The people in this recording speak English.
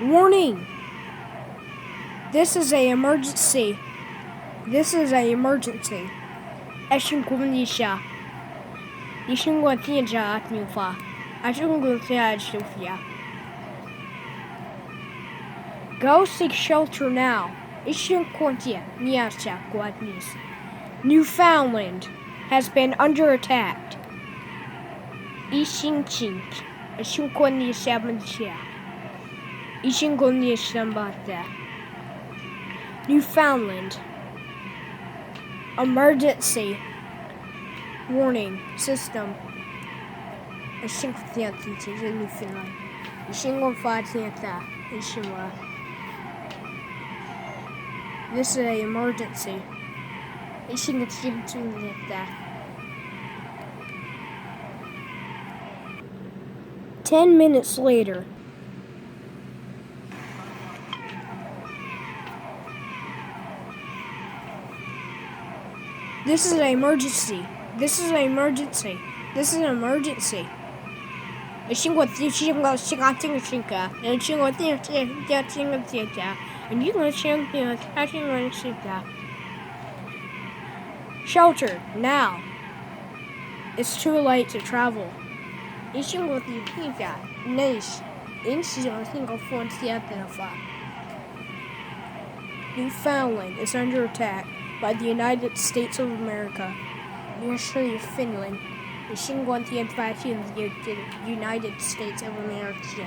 Warning! This is an emergency. This is an emergency. 请关一下。你先关电闸电话，请关下手机。Go seek shelter now. 请关电下关电。Newfoundland has been under attack. 请关电下门下。请关电下门下。Newfoundland. Emergency. Warning system. 请关电下Newfoundland. 请关电下。This is an emergency. 请关电下。10 minutes later. This is an emergency. This is an emergency. This is an emergency. 请关电下Shelter now. It's too late to travel. Newfoundland is under attack by the United States of America. Usually Finland. The United States of America.